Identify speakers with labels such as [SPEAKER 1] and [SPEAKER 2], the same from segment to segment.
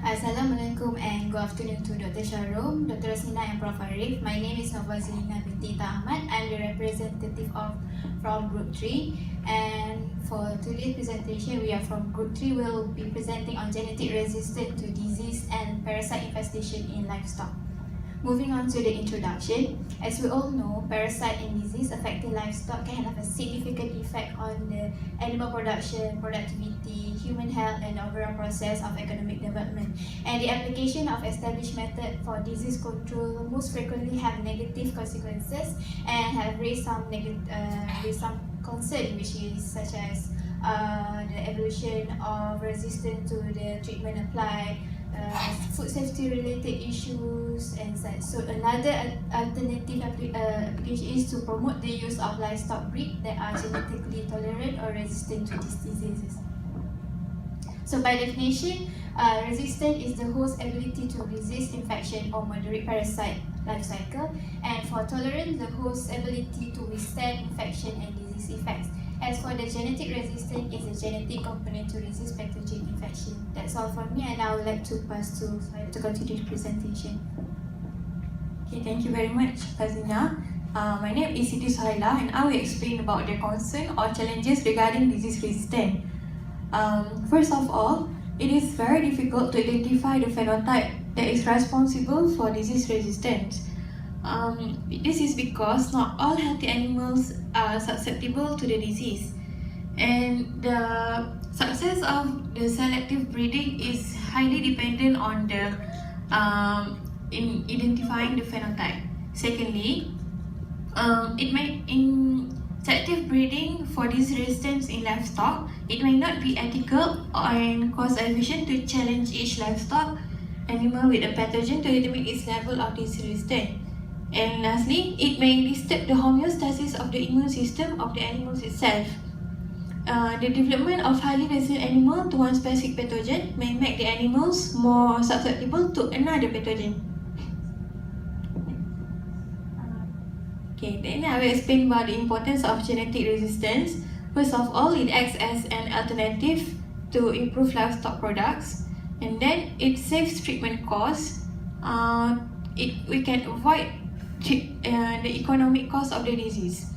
[SPEAKER 1] Assalamualaikum and good afternoon to Dr. Sharum, Dr. Rosnina and Prof. Arif. My name is Nova Zilina binti Ahmad. I'm the representative from Group 3, and for today's presentation we are from Group 3. We'll be presenting on genetic resistance to disease and parasite infestation in livestock. Moving on to the introduction, as we all know, parasite and disease affecting livestock can have a significant effect on the animal production, productivity, human health, and overall process of economic development. And the application of established method for disease control most frequently have negative consequences and have raised some concern, which is such as the evolution of resistance to the treatment applied, food safety related issues and such. So another alternative application is to promote the use of livestock breed that are genetically tolerant or resistant to these diseases. So by definition, resistant is the host's ability to resist infection or moderate parasite life cycle, and for tolerant, the host's ability to withstand infection and disease effects. As for the genetic resistance, is a genetic component to resist pathogen infection. That's all from me, and I would like to pass to Suhaila to continue the presentation.
[SPEAKER 2] Okay, thank you very much, Fazina. My name is Siti Suhaila, and I will explain about the concern or challenges regarding disease resistance. First of all, it is very difficult to identify the phenotype that is responsible for disease resistance. This is because not all healthy animals are susceptible to the disease, and the success of the selective breeding is highly dependent on the in identifying the phenotype. Secondly, in selective breeding for disease resistance in livestock, it may not be ethical and cost efficient to challenge each livestock animal with a pathogen to determine its level of disease resistance. And lastly, it may disturb the homeostasis of the immune system of the animals itself. The development of highly resistant animal to one specific pathogen may make the animals more susceptible to another pathogen. Okay, then I will explain about the importance of genetic resistance. First of all, it acts as an alternative to improve livestock products, and then it saves treatment costs. We can avoid the economic cost of the disease.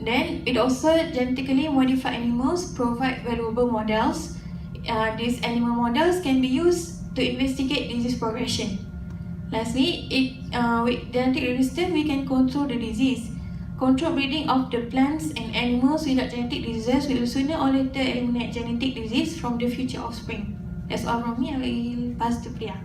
[SPEAKER 2] Then it also genetically modified animals provide valuable models. These animal models can be used to investigate disease progression. Lastly, with genetic resistance, we can control the disease. Controlled breeding of the plants and animals without genetic diseases will sooner or later eliminate genetic disease from the future offspring. That's all from me. I will pass to Priya.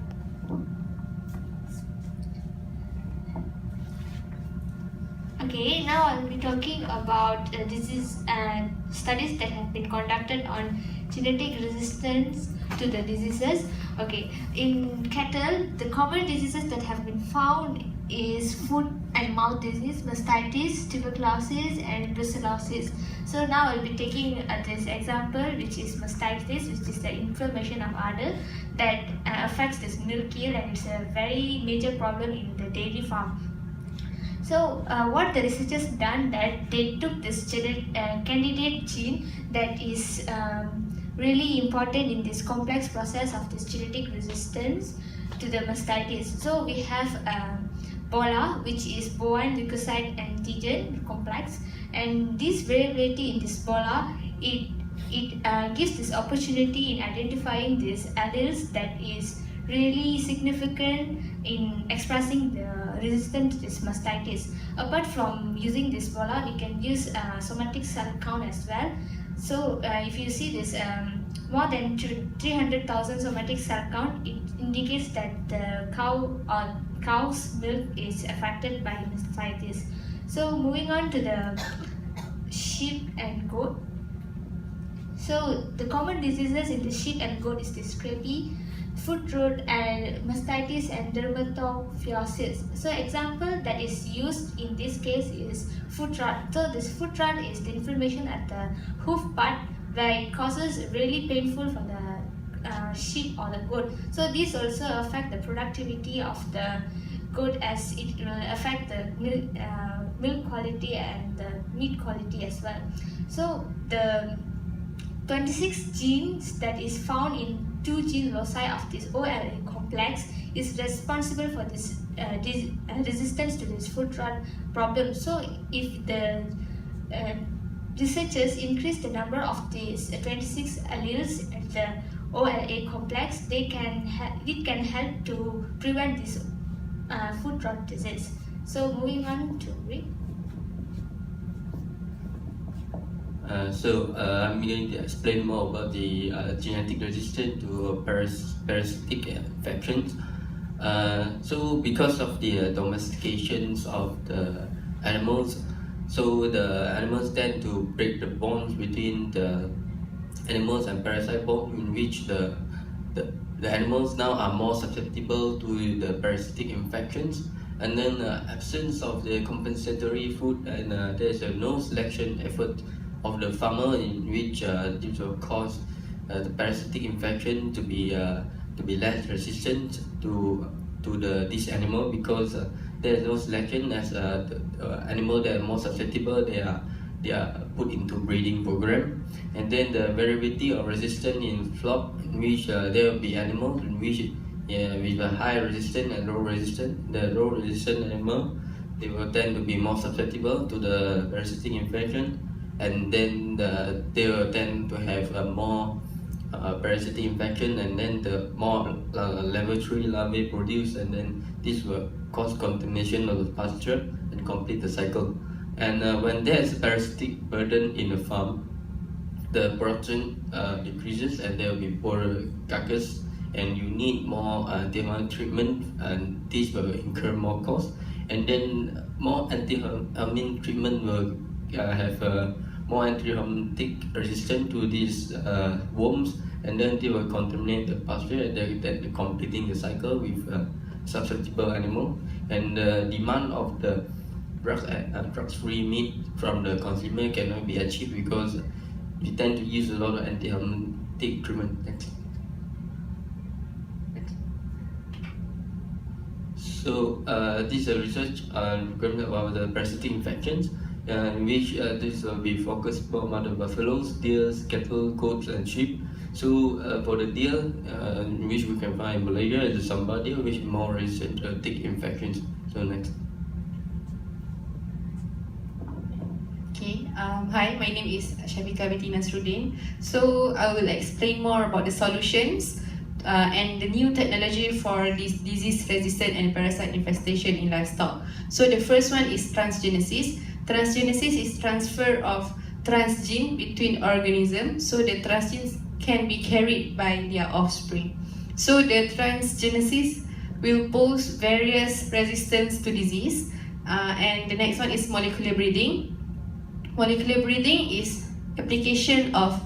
[SPEAKER 3] Okay, now I'll be talking about disease and studies that have been conducted on genetic resistance to the diseases. Okay, in cattle, the common diseases that have been found is foot and mouth disease, mastitis, tuberculosis, and brucellosis. So now I'll be taking this example, which is mastitis, which is the inflammation of udder that affects this milk yield, and it's a very major problem in the dairy farm. So what the researchers done, that they took this candidate gene that is really important in this complex process of this genetic resistance to the mastitis. So we have BOLA, which is bovine leukocyte antigen complex, and this variability in this BOLA, it gives this opportunity in identifying these alleles that is really significant in expressing the resistance to this mastitis. Apart from using this BOLA, we can use somatic cell count as well. So if you see this more than 300,000 somatic cell count, it indicates that the cow's milk is affected by mastitis. So moving on to the sheep and goat. So the common diseases in the sheep and goat is the scrapie, foot rot, and mastitis, and dermatophytosis. So example that is used in this case is foot rot. So this foot rot is the inflammation at the hoof part, where it causes really painful for the sheep or the goat. So this also affect the productivity of the goat, as it will affect the milk quality and the meat quality as well. So the 26 genes that is found in two gene loci of this OLA complex is responsible for this resistance to this food rot problem. So if the researchers increase the number of these 26 alleles at the OLA complex, it can help to prevent this food rot disease. So moving on to Rick.
[SPEAKER 4] I'm going to explain more about the genetic resistance to parasitic infections. Because of the domestications of the animals, so the animals tend to break the bonds between the animals and parasite bond, in which the animals now are more susceptible to the parasitic infections. And then absence of the compensatory food, and there's no selection effort of the farmer, in which this will cause the parasitic infection to be less resistant to this animal, because there is no selection, as the animal that are more susceptible, they are put into breeding program. And then the variability of resistance in flock, in which there will be animals in which with a high resistance and low resistance. The low resistant animal, they will tend to be more susceptible to the parasitic infection, and then they will tend to have a more parasitic infection, and then the more level 3 larvae produced, and then this will cause contamination of the pasture and complete the cycle. And when there is a parasitic burden in the farm, the production decreases, and there will be poorer carcass, and you need more antihormone treatment, and this will incur more cost. And then more antihormone treatment will have more antihormonic resistance to these worms, and then they will contaminate the pasture, and then completing the cycle with susceptible animal. And the demand of the drugs-free meat from the consumer cannot be achieved, because we tend to use a lot of antihormonic treatment. So this is a research about the parasitic infections, in which this will be focused about the buffaloes, deers, cattle, goats, and sheep. So for the deer, in which we can find in Malaysia, is the samba deer, which is more resistant to tick infections. So next.
[SPEAKER 2] Okay, hi, my name is Syafiqah Binti Nasruddin. So I will explain more about the solutions and the new technology for this disease-resistant and parasite infestation in livestock. So the first one is transgenesis. Transgenesis is transfer of transgene between organisms, so the transgenes can be carried by their offspring. So the transgenesis will pose various resistance to disease. And the next one is molecular breeding. Molecular breeding is application of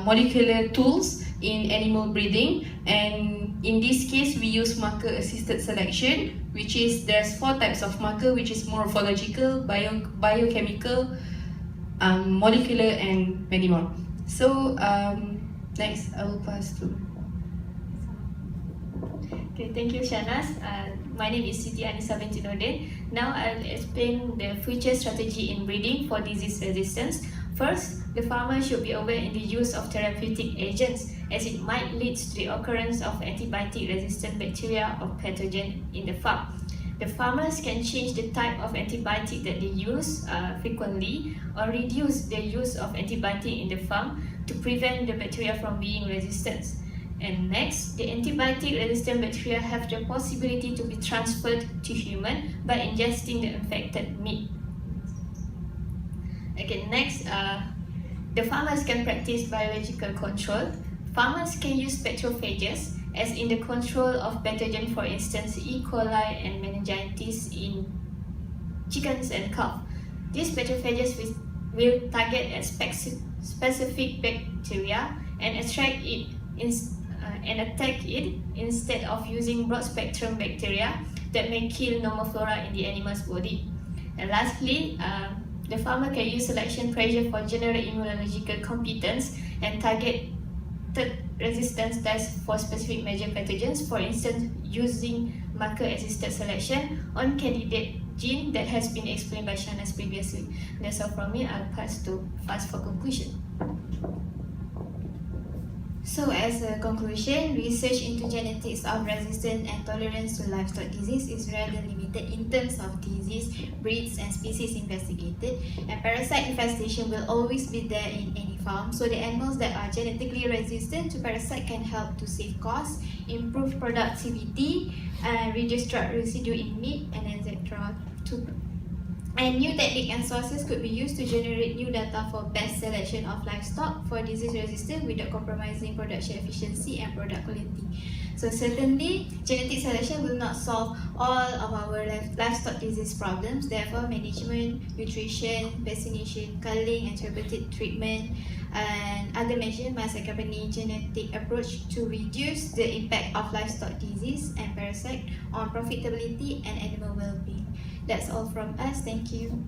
[SPEAKER 2] molecular tools in animal breeding, and in this case we use marker assisted selection, which is there's 4 types of marker, which is morphological, biochemical, molecular, and many more. So next I will pass to.
[SPEAKER 3] Okay, thank you, Shahnaz. My name is Siti Anissa binti Nordin. Now I'll explain the future strategy in breeding for disease resistance. First, the farmer should be aware in the use of therapeutic agents, as it might lead to the occurrence of antibiotic-resistant bacteria or pathogen in the farm. The farmers can change the type of antibiotic that they use frequently, or reduce the use of antibiotic in the farm to prevent the bacteria from being resistant. And next, the antibiotic-resistant bacteria have the possibility to be transferred to human by ingesting the infected meat. Okay, next, the farmers can practice biological control. Farmers can use bacteriophages as in the control of pathogen, for instance, E. coli and meningitis in chickens and calf. These bacteriophages will target a specific bacteria and attract it and attack it, instead of using broad-spectrum bacteria that may kill normal flora in the animal's body. And lastly, the farmer can use selection pressure for general immunological competence and targeted resistance tests for specific major pathogens, for instance, using marker-assisted selection on candidate gene that has been explained by Shahnaz previously. That's all from me. I'll pass to Faz for conclusion.
[SPEAKER 1] So as a conclusion, research into genetics of resistance and tolerance to livestock disease is rather limited in terms of disease, breeds and species investigated, and parasite infestation will always be there in any farm. So the animals that are genetically resistant to parasite can help to save costs, improve productivity, and reduce drug residue in meat, and etc. And new techniques and sources could be used to generate new data for best selection of livestock for disease resistance without compromising production efficiency and product quality. So certainly, genetic selection will not solve all of our livestock disease problems. Therefore, management, nutrition, vaccination, culling and therapeutic treatment and other measures must accompany genetic approach to reduce the impact of livestock disease and parasite on profitability and animal well-being. That's all from us. Thank you.